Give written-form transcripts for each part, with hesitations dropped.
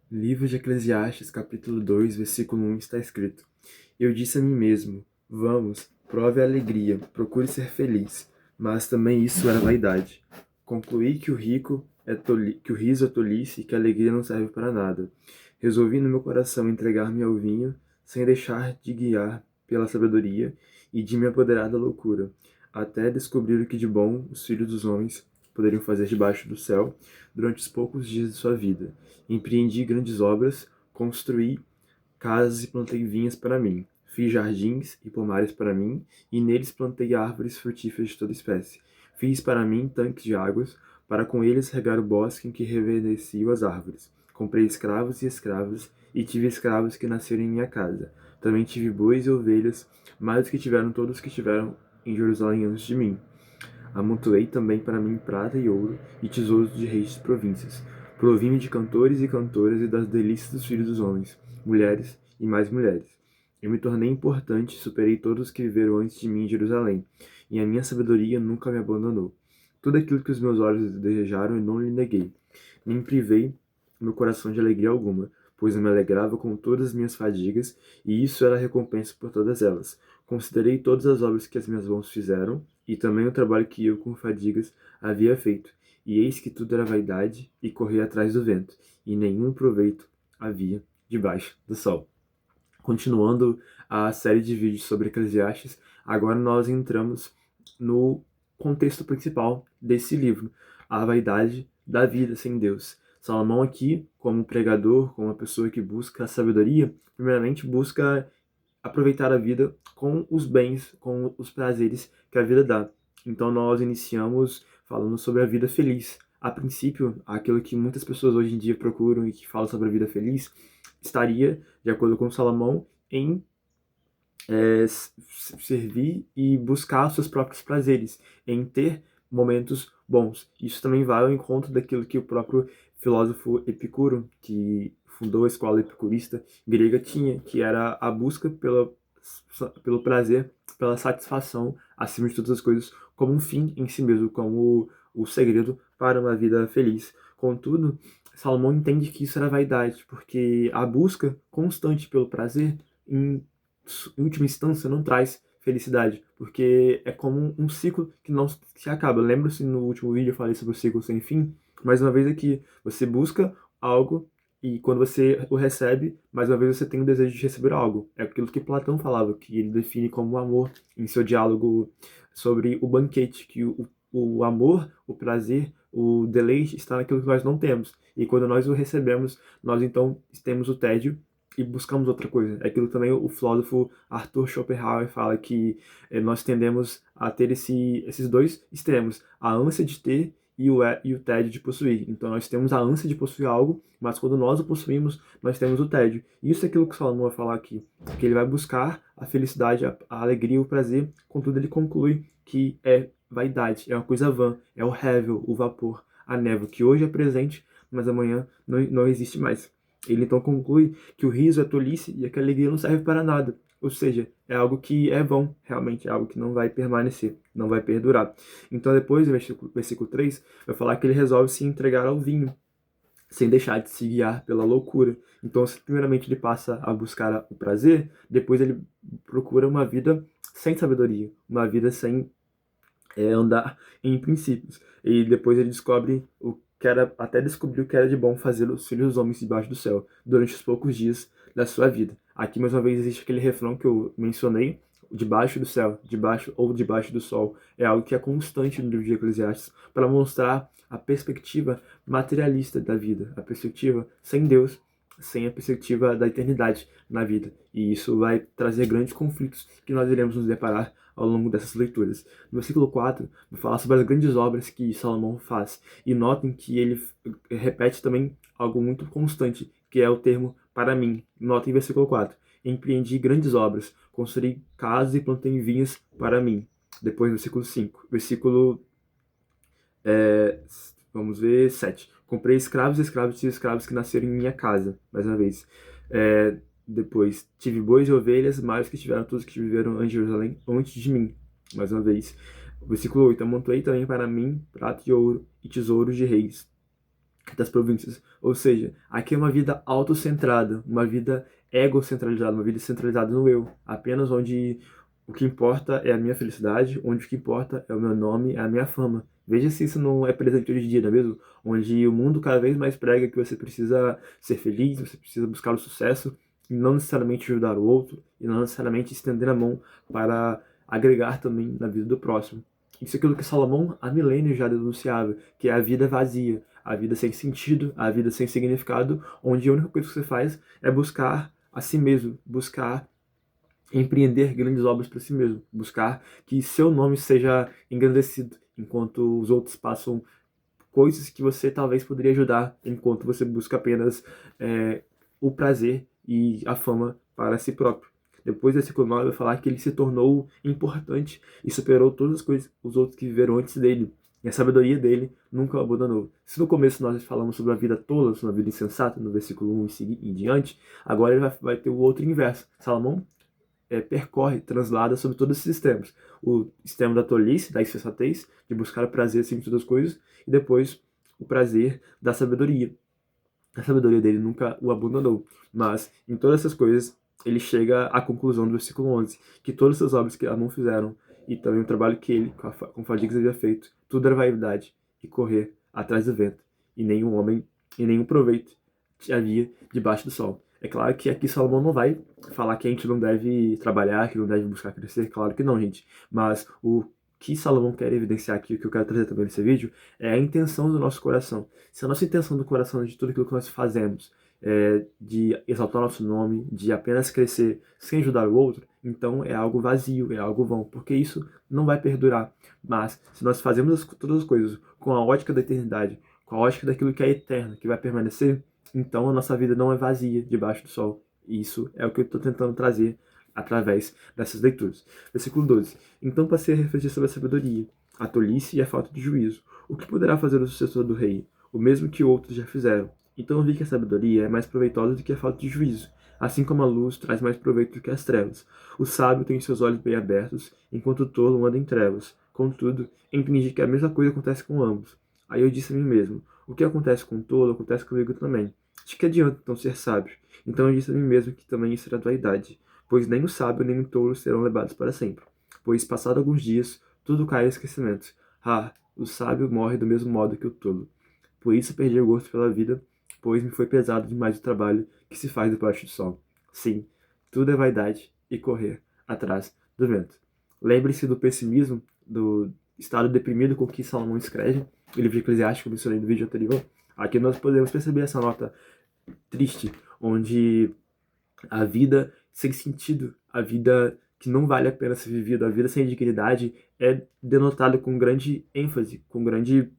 Livro de Eclesiastes, capítulo 2, versículo 1, está escrito: Eu disse a mim mesmo: Vamos, prove a alegria, procure ser feliz. Mas também isso era vaidade. Concluí que que o riso é tolice e que a alegria não serve para nada. Resolvi no meu coração entregar-me ao vinho, sem deixar de guiar pela sabedoria e de me apoderar da loucura, até descobrir o que de bom os filhos dos homens poderiam fazer debaixo do céu durante os poucos dias de sua vida. Empreendi grandes obras, construí casas e plantei vinhas para mim. Fiz jardins e pomares para mim, e neles plantei árvores frutíferas de toda espécie. Fiz para mim tanques de águas, para com eles regar o bosque em que reverdeciam as árvores. Comprei escravos e escravas, e tive escravos que nasceram em minha casa. Também tive bois e ovelhas, mais do que tiveram todos que tiveram em Jerusalém antes de mim. Amontoei também para mim prata e ouro e tesouros de reis de províncias. Provi-me de cantores e cantoras e das delícias dos filhos dos homens, mulheres e mais mulheres. Eu me tornei importante e superei todos os que viveram antes de mim em Jerusalém, e a minha sabedoria nunca me abandonou. Tudo aquilo que os meus olhos desejaram eu não lhe neguei. Nem privei meu coração de alegria alguma, pois eu me alegrava com todas as minhas fadigas, e isso era a recompensa por todas elas. Considerei todas as obras que as minhas mãos fizeram, e também o trabalho que eu com fadigas havia feito. E eis que tudo era vaidade e corria atrás do vento, e nenhum proveito havia debaixo do sol. Continuando a série de vídeos sobre Eclesiastes, agora nós entramos no contexto principal desse livro, a vaidade da vida sem Deus. Salomão aqui, como pregador, como uma pessoa que busca a sabedoria, primeiramente busca aproveitar a vida com os bens, com os prazeres que a vida dá. Então nós iniciamos falando sobre a vida feliz. A princípio, aquilo que muitas pessoas hoje em dia procuram e que falam sobre a vida feliz estaria, de acordo com Salomão, em servir e buscar os seus próprios prazeres, em ter momentos bons. Isso também vai ao encontro daquilo que o próprio filósofo Epicuro, que fundou a escola epicurista grega, tinha, que era a busca pelo prazer, pela satisfação acima de todas as coisas, como um fim em si mesmo, como o segredo para uma vida feliz. Contudo, Salomão entende que isso era vaidade, porque a busca constante pelo prazer, em última instância, não traz felicidade, porque é como um ciclo que não se acaba. Lembra-se no último vídeo eu falei sobre o ciclo sem fim? Mais uma vez aqui, você busca algo e quando você o recebe, mais uma vez você tem o desejo de receber algo. É aquilo que Platão falava, que ele define como o amor em seu diálogo sobre o banquete, que o amor, o prazer, o deleite está naquilo que nós não temos. E quando nós o recebemos, nós então temos o tédio e buscamos outra coisa. É aquilo também o filósofo Arthur Schopenhauer fala que nós tendemos a ter esses dois extremos, a ânsia de ter e o tédio de possuir. Então nós temos a ânsia de possuir algo, mas quando nós o possuímos, nós temos o tédio. E isso é aquilo que o Salomão vai falar aqui, que ele vai buscar a felicidade, a alegria, o prazer, contudo ele conclui que é vaidade, é uma coisa vã, é o rével, o vapor, a névoa, que hoje é presente, mas amanhã não existe mais. Ele então conclui que o riso é tolice e que a alegria não serve para nada. Ou seja, é algo que é vão, realmente é algo que não vai permanecer, não vai perdurar. Então depois, no versículo 3, vai falar que ele resolve se entregar ao vinho, sem deixar de se guiar pela loucura. Então, primeiramente ele passa a buscar o prazer, depois ele procura uma vida sem sabedoria, uma vida sem andar em princípios. E depois ele descobre o que era, até descobriu o que era de bom fazer os filhos dos homens debaixo do céu, durante os poucos dias da sua vida. Aqui, mais uma vez, existe aquele refrão que eu mencionei, debaixo do céu, debaixo ou debaixo do sol. É algo que é constante no livro de Eclesiastes, para mostrar a perspectiva materialista da vida, a perspectiva sem Deus, sem a perspectiva da eternidade na vida. E isso vai trazer grandes conflitos que nós iremos nos deparar ao longo dessas leituras. No versículo 4, vai falar sobre as grandes obras que Salomão faz. E notem que ele repete também algo muito constante, que é o termo para mim. Notem versículo 4. Empreendi grandes obras, construí casas e plantei vinhas para mim. Depois, versículo 5. Versículo, é, vamos ver, 7. Comprei escravos, escravos e escravos que nasceram em minha casa. Mais uma vez. Depois, tive bois e ovelhas, mais que tiveram todos que viveram em Jerusalém antes de mim. Mais uma vez. Versículo 8. Amontoei também para mim prata e ouro e tesouros de reis. das províncias. Ou seja, aqui é uma vida autocentrada, uma vida egocentralizada, uma vida centralizada no eu, apenas onde o que importa é a minha felicidade, onde o que importa é o meu nome, é a minha fama. Veja se isso não é presente hoje em dia, não é mesmo? Onde o mundo cada vez mais prega que você precisa ser feliz, você precisa buscar o sucesso, e não necessariamente ajudar o outro, e não necessariamente estender a mão para agregar também na vida do próximo. Isso é aquilo que Salomão há milênios já denunciava, que é a vida vazia, a vida sem sentido, a vida sem significado, onde a única coisa que você faz é buscar a si mesmo, buscar empreender grandes obras para si mesmo, buscar que seu nome seja engrandecido, enquanto os outros passam coisas que você talvez poderia ajudar, enquanto você busca apenas o prazer e a fama para si próprio. Depois do versículo 9 vai falar que ele se tornou importante e superou todas as coisas, os outros que viveram antes dele. E a sabedoria dele nunca o abandonou. Se no começo nós falamos sobre a vida tola, sobre a vida insensata, no versículo 1 em diante, agora ele vai ter o outro inverso. Salomão percorre, translada sobre todos esses sistemas. O sistema da tolice, da insensatez, de buscar o prazer acima de todas as coisas, e depois o prazer da sabedoria. A sabedoria dele nunca o abandonou, mas em todas essas coisas ele chega à conclusão do versículo 11, que todas as obras que Amon fizeram, e também o trabalho que ele, com fadigas, havia feito, tudo era vaidade e correr atrás do vento, e nenhum homem, e nenhum proveito havia debaixo do sol. É claro que aqui Salomão não vai falar que a gente não deve trabalhar, que não deve buscar crescer, claro que não, gente. Mas o que Salomão quer evidenciar aqui, o que eu quero trazer também nesse vídeo, é a intenção do nosso coração. Se a nossa intenção do coração de tudo aquilo que nós fazemos de exaltar nosso nome, de apenas crescer sem ajudar o outro, então é algo vazio, é algo vão, porque isso não vai perdurar. Mas se nós fazemos todas as coisas com a ótica da eternidade, com a ótica daquilo que é eterno, que vai permanecer, então a nossa vida não é vazia debaixo do sol. E isso é o que eu estou tentando trazer através dessas leituras. Versículo 12. Então passei a refletir sobre a sabedoria, a tolice e a falta de juízo. O que poderá fazer o sucessor do rei? O mesmo que outros já fizeram. Então eu vi que a sabedoria é mais proveitosa do que a falta de juízo, assim como a luz traz mais proveito do que as trevas. O sábio tem seus olhos bem abertos, enquanto o tolo anda em trevas. Contudo, entendi que a mesma coisa acontece com ambos. Aí eu disse a mim mesmo, o que acontece com o tolo acontece comigo também. De que adianta então ser sábio? Então eu disse a mim mesmo que também isso era vaidade, pois nem o sábio nem o tolo serão levados para sempre. Pois, passados alguns dias, tudo cai em esquecimento. Ah, o sábio morre do mesmo modo que o tolo. Por isso perdi o gosto pela vida, pois me foi pesado demais o trabalho que se faz debaixo do sol. Sim, tudo é vaidade e correr atrás do vento. Lembre-se do pessimismo, do estado deprimido com que Salomão escreve, o livro de Eclesiastes, que eu mencionei no vídeo anterior. Aqui nós podemos perceber essa nota triste, onde a vida sem sentido, a vida que não vale a pena ser vivida, a vida sem dignidade, é denotada com grande ênfase, com grande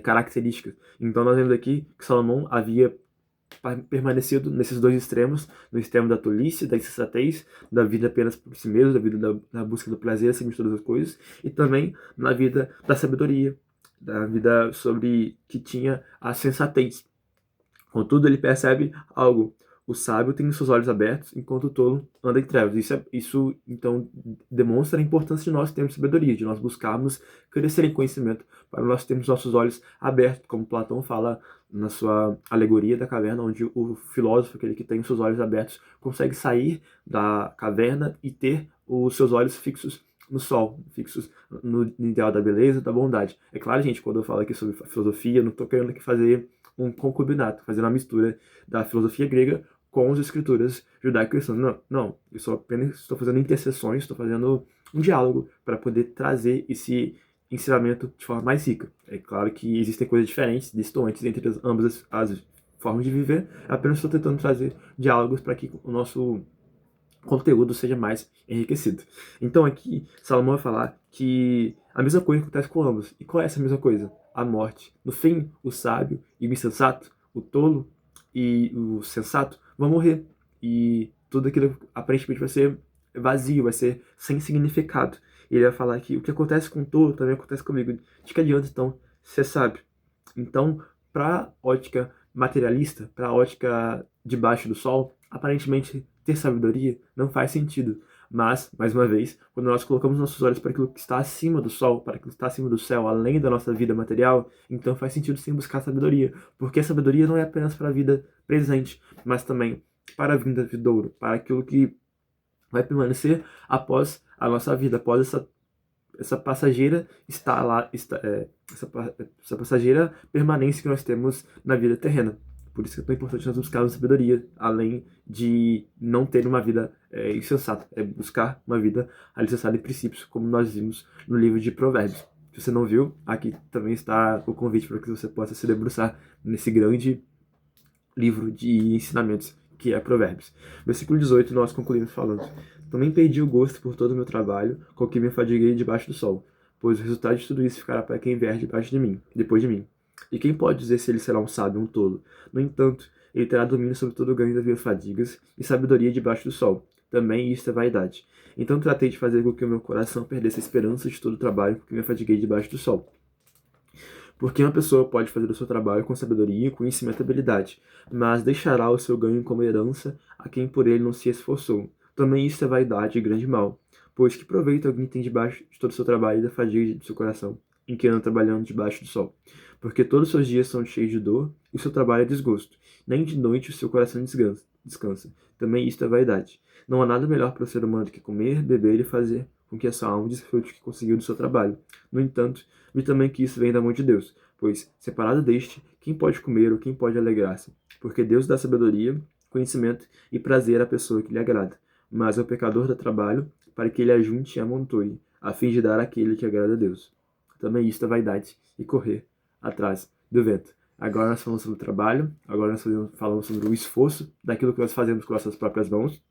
características. Então nós vemos aqui que Salomão havia permanecido nesses dois extremos, no extremo da tolice, da insensatez, da vida apenas por si mesmo, da vida da busca do prazer acima de todas as coisas, e também na vida da sabedoria, da vida sobre que tinha a sensatez. Contudo, ele percebe algo. O sábio tem os seus olhos abertos, enquanto o tolo anda em trevas. Isso então, demonstra a importância de nós termos sabedoria, de nós buscarmos crescer em conhecimento, para nós termos nossos olhos abertos, como Platão fala na sua alegoria da caverna, onde o filósofo, aquele que tem os seus olhos abertos, consegue sair da caverna e ter os seus olhos fixos no sol, fixos no ideal da beleza, da bondade. É claro, gente, quando eu falo aqui sobre filosofia, eu não estou querendo aqui fazer um concubinato, fazendo uma mistura da filosofia grega com as escrituras judaico-cristãs. Não, não, eu só apenas estou fazendo interseções, estou fazendo um diálogo para poder trazer esse ensinamento de forma mais rica. É claro que existem coisas diferentes, distantes entre ambas as formas de viver, apenas estou tentando trazer diálogos para que o nosso conteúdo seja mais enriquecido. Então aqui Salomão vai falar que a mesma coisa acontece com ambos. E qual é essa mesma coisa? A morte. No fim, o sábio e o insensato, o tolo e o sensato vão morrer. E tudo aquilo aparentemente vai ser vazio, vai ser sem significado. E ele vai falar que o que acontece com o tolo também acontece comigo. De que adianta então ser sábio? Então, para a ótica materialista, para a ótica debaixo do sol, aparentemente ter sabedoria não faz sentido. Mas, mais uma vez, quando nós colocamos nossos olhos para aquilo que está acima do sol, para aquilo que está acima do céu, além da nossa vida material, então faz sentido sim buscar sabedoria, porque a sabedoria não é apenas para a vida presente, mas também para a vinda vindouro, para aquilo que vai permanecer após a nossa vida, após essa passageira está lá, essa passageira permanência que nós temos na vida terrena. Por isso que é tão importante nós buscarmos sabedoria, além de não ter uma vida insensata, é buscar uma vida alicerçada em princípios, como nós vimos no livro de Provérbios. Se você não viu, aqui também está o convite para que você possa se debruçar nesse grande livro de ensinamentos que é Provérbios. Versículo 18, nós concluímos falando: também perdi o gosto por todo o meu trabalho, com que me afadiguei debaixo do sol, pois o resultado de tudo isso ficará para quem vier debaixo de mim, depois de mim. E quem pode dizer se ele será um sábio ou um tolo? No entanto, ele terá domínio sobre todo o ganho das minhas fadigas e sabedoria debaixo do sol. Também isto é vaidade. Então tratei de fazer com que o meu coração perdesse a esperança de todo o trabalho com que me afadiguei debaixo do sol. Porque uma pessoa pode fazer o seu trabalho com sabedoria, conhecimento e habilidade, mas deixará o seu ganho como herança a quem por ele não se esforçou. Também isso é vaidade e grande mal. Pois que proveito alguém tem debaixo de todo o seu trabalho e da fadiga do seu coração, em que anda trabalhando debaixo do sol? Porque todos os seus dias são cheios de dor e o seu trabalho é desgosto. Nem de noite o seu coração descansa. Também isto é vaidade. Não há nada melhor para o ser humano do que comer, beber e fazer com que a sua alma desfrute o que conseguiu do seu trabalho. No entanto, vi também que isso vem da mão de Deus, pois, separado deste, quem pode comer ou quem pode alegrar-se? Porque Deus dá sabedoria, conhecimento e prazer à pessoa que lhe agrada, mas ao pecador dá trabalho para que ele ajunte e amontoe, a fim de dar àquele que agrada a Deus. Também isto é vaidade e correr atrás do vento. Agora nós falamos sobre o trabalho, agora nós falamos sobre o esforço daquilo que nós fazemos com nossas próprias mãos.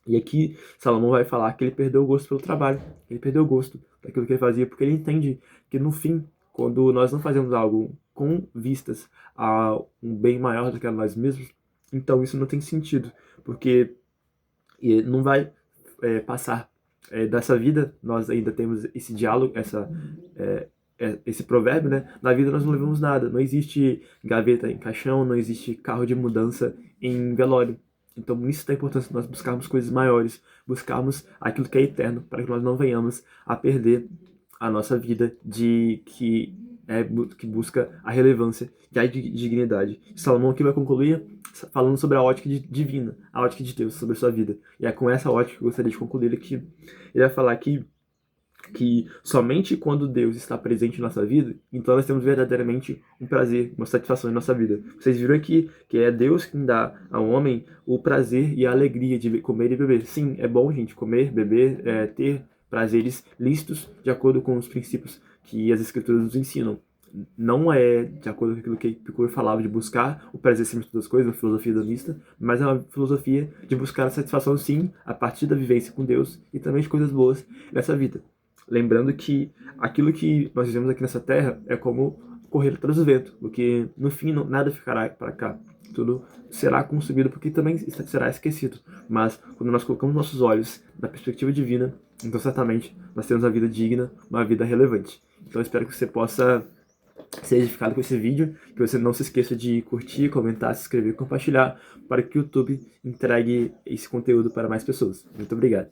E aqui Salomão vai falar que ele perdeu o gosto pelo trabalho, ele perdeu o gosto daquilo que ele fazia, porque ele entende que no fim, quando nós não fazemos algo com vistas a um bem maior do que a nós mesmos, então isso não tem sentido, porque não vai passar dessa vida. Nós ainda temos esse diálogo, esse provérbio, né? Na vida nós não levamos nada, não existe gaveta em caixão, não existe carro de mudança em velório. Então, isso da importância de nós buscarmos coisas maiores, buscarmos aquilo que é eterno, para que nós não venhamos a perder a nossa vida que busca a relevância e a dignidade. Salomão aqui vai concluir falando sobre a ótica divina, a ótica de Deus sobre a sua vida. E é com essa ótica que eu gostaria de concluir aqui. Ele vai falar que somente quando Deus está presente em nossa vida, então nós temos verdadeiramente um prazer, uma satisfação em nossa vida. Vocês viram aqui que é Deus quem dá ao homem o prazer e a alegria de comer e beber. Sim, é bom, gente, comer, beber, ter prazeres lícitos de acordo com os princípios que as escrituras nos ensinam. Não é de acordo com aquilo que Epicuro falava de buscar o prazer acima de todas as coisas, uma filosofia hedonista, mas é uma filosofia de buscar a satisfação, sim, a partir da vivência com Deus e também de coisas boas nessa vida. Lembrando que aquilo que nós vivemos aqui nessa terra é como correr atrás do vento, porque no fim nada ficará para cá. Tudo será consumido, porque também será esquecido. Mas quando nós colocamos nossos olhos na perspectiva divina, então certamente nós temos uma vida digna, uma vida relevante. Então eu espero que você possa ser edificado com esse vídeo, que você não se esqueça de curtir, comentar, se inscrever e compartilhar para que o YouTube entregue esse conteúdo para mais pessoas. Muito obrigado.